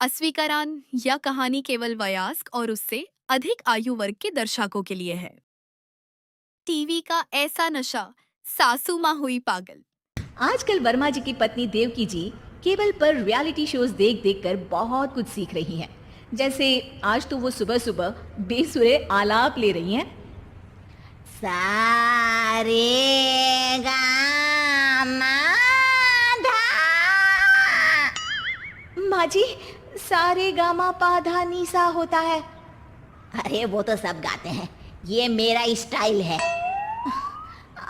अस्वीकरण या कहानी केवल वयस्क और उससे अधिक आयु वर्ग के दर्शकों के लिए है। टीवी का ऐसा नशा, सासू माँ हुई पागल। आजकल वर्मा जी की पत्नी देवकी जी केबल पर रियलिटी शोज देख देख कर बहुत कुछ सीख रही हैं। जैसे आज तो वो सुबह सुबह बेसुरे आलाप ले रही हैं। सारे गामा माँ जी, सारे गामा पा धा नी सा होता है। अरे वो तो सब गाते हैं, ये मेरा स्टाइल है।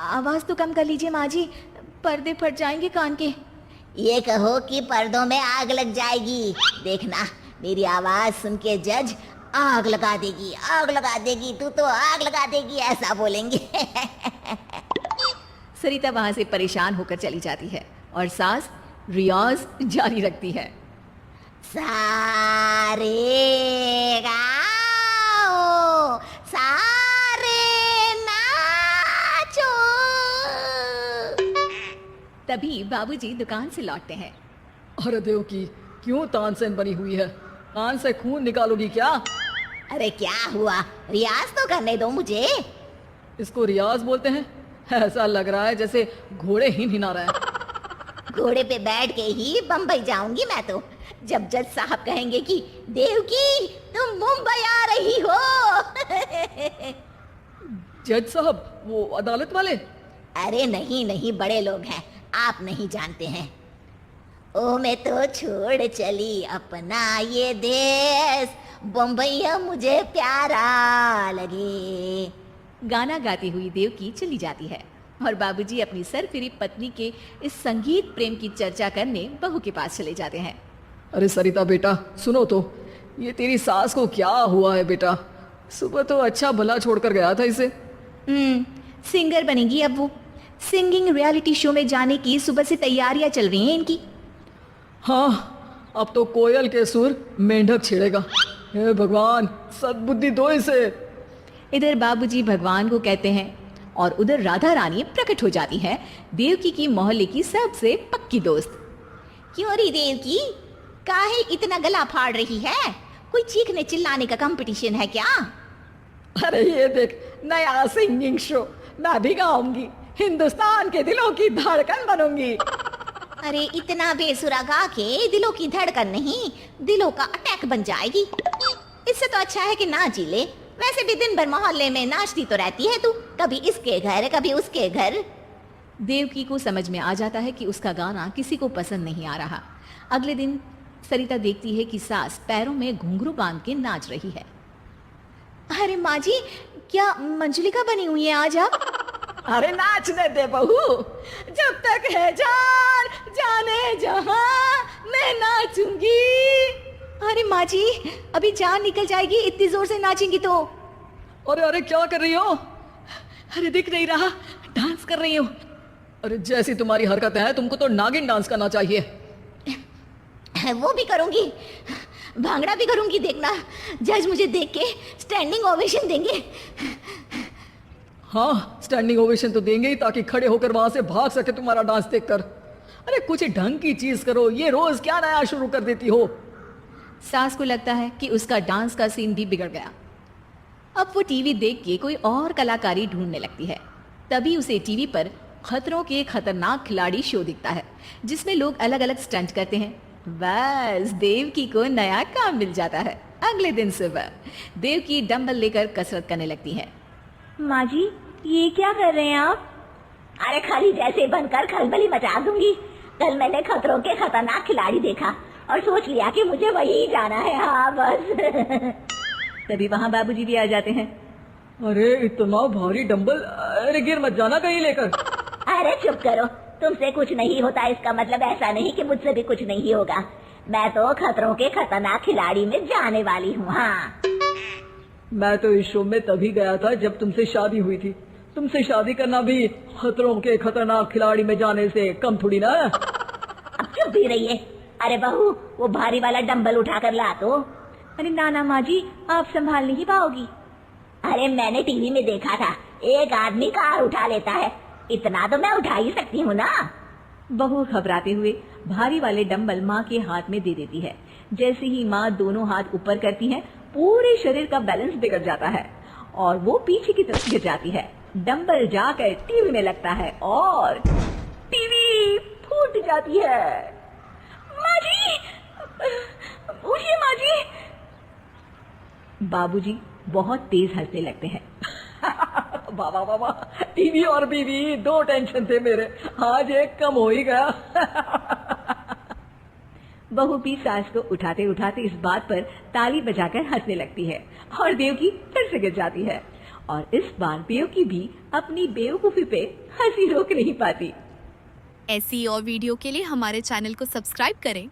आवाज तो कम कर लीजिए माँ जी, पर्दे फट जाएंगे कान के। ये कहो कि पर्दों में आग लग जाएगी। देखना, मेरी आवाज सुन के जज आग लगा देगी, आग लगा देगी, तू तो आग लगा देगी, ऐसा बोलेंगे। सरिता वहां से परेशान होकर चली जाती है और सास रियाज जारी रखती है। सारे गाओ, सारे नाचो। तभी बाबूजी दुकान से लौटते हैं। अरे देवकी, क्यों तानसेन बनी हुई है? कान से खून निकालोगी क्या? अरे क्या हुआ, रियाज तो करने दो मुझे। इसको रियाज बोलते हैं? ऐसा लग रहा है जैसे घोड़े ही हिला रहा है। घोड़े पे बैठ के ही बम्बई जाऊंगी मैं तो, जब जज साहब कहेंगे कि देवकी तुम मुंबई आ रही हो। जज साहब, वो अदालत वाले? अरे नहीं नहीं, बड़े लोग हैं, आप नहीं जानते हैं। ओ मैं तो छोड़ चली अपना ये देश, बम्बई मुझे प्यारा लगे। गाना गाती हुई देवकी चली जाती है और बाबूजी अपनी सरफिरी पत्नी के इस संगीत प्रेम की चर्चा करने बहू के पास चले जाते हैं। अरे सरिता बेटा, सुनो तो, ये तेरी सास को क्या हुआ है बेटा? सुबह तो अच्छा भला छोड़कर गया था इसे। सिंगर बनेगी अब वो। सिंगिंग रियलिटी शो में जाने की सुबह से तैयारियां चल रही हैं इनकी। हाँ, अब तो कोयल के सुर मेंढक छेड़ेगा। हे भगवान, सद्बुद्धि दो इसे। इधर बाबूजी भगवान को कहते हैं और उधर राधा रानी प्रकट हो जाती है, देवकी की मोहल्ले की सबसे पक्की दोस्त। क्यों री देवकी, काहे इतना गला फाड़ रही है? कोई चीखने चिल्लाने का कंपटीशन है क्या? अरे ये देख, नया सिंगिंग शो, मैं भी गाऊंगी, हिंदुस्तान के दिलों की धड़कन बनूंगी। अरे इतना बेसुरा गा के दिलों की धड़कन नहीं, दिलों का अटैक बन जाएगी। इससे तो अच्छा है कि ना जी ले। वैसे भी दिन भर मोहल्ले में नाचती तो रहती है तू, कभी इसके घर कभी उसके घर। देवकी को समझ में आ जाता है कि उसका गाना किसी को पसंद नहीं आ रहा। अगले दिन सरिता देखती है कि सास पैरों में घुंघरू बांध के नाच रही है। अरे माँ जी, क्या मंजुलिका बनी हुई है आज आप? अरे नाचने दे बहू, जब तक है जान जाने जहां मैं नाचूंगी। अरे माँ जी, अभी जान निकल जाएगी, इतनी जोर से नाचेंगी तो। अरे अरे, क्या कर रही हो? अरे दिख नहीं रहा, डांस कर रही हो। अरे जैसी तुम्हारी हरकत है, तुमको तो नागिन डांस करना चाहिए। वो भी करूंगी, भांगड़ा भी करूंगी। देखना, जज मुझे देख के स्टैंडिंग ओवेशन देंगे। हाँ, स्टैंडिंग ओवेशन तो देंगे ही, ताकि खड़े होकर वहां से भाग सके तुम्हारा डांस देखकर। अरे कुछ ढंग की चीज करो, ये रोज क्या नया शुरू कर देती हो? सास को लगता है कि उसका डांस का सीन भी बिगड़ गया। अब वो टीवी देख के कोई और कलाकारी ढूंढने लगती है। तभी उसे टीवी पर खतरों के खतरनाक खिलाड़ी शो दिखता है, जिसमें लोग अलग अलग स्टंट करते हैं। बस देवकी को नया काम मिल जाता है। अगले दिन सुबह देवकी डंबल लेकर कसरत करने लगती है। माँ जी, ये क्या कर रहे हैं आप? अरे खाली जैसे बनकर खलबली मचा दूंगी। कल मैंने खतरों के खतरनाक खिलाड़ी देखा और सोच लिया कि मुझे वही जाना है। हाँ बस। तभी वहां बाबूजी भी आ जाते हैं। अरे इतना भारी डंबल, अरे गिर मत जाना कहीं लेकर। अरे चुप करो, तुमसे कुछ नहीं होता इसका मतलब ऐसा नहीं कि मुझसे भी कुछ नहीं होगा। मैं तो खतरों के खतरनाक खिलाड़ी में जाने वाली हूँ। हाँ, मैं तो इस शो में तभी गया था जब तुमसे शादी हुई थी। तुमसे शादी करना भी खतरों के खतरनाक खिलाड़ी में जाने से कम थोड़ी ना। अब चुप भी रहिए। अरे बहू, वो भारी वाला डंबल उठा कर ला तो। अरे नाना माँ जी, आप संभाल नहीं पाओगी। अरे मैंने टीवी में देखा था, एक आदमी कार उठा लेता है, इतना तो मैं उठा ही सकती हूँ ना। बहू घबराते हुए भारी वाले डंबल माँ के हाथ में दे देती है, जैसे ही माँ दोनों हाथ ऊपर करती है, पूरे शरीर का बैलेंस बिगड़ जाता है और वो पीछे की तरफ गिर जाती है। डंबल जाकर टीवी में लगता है और टीवी फूट जाती है। माँ जी, उठिए माँ जी। बाबूजी बहुत तेज हंसने लगते हैं। बाबा बाबा, टीवी और बीवी दो टेंशन थे मेरे, आज एक कम हो ही गया। बहू भी सास को उठाते उठाते इस बात पर ताली बजाकर हंसने लगती है और देवकी फिर से गिर जाती है और इस बार देवकी भी अपनी बेवकूफी पे हंसी रोक नहीं पाती। ऐसी और वीडियो के लिए हमारे चैनल को सब्सक्राइब करें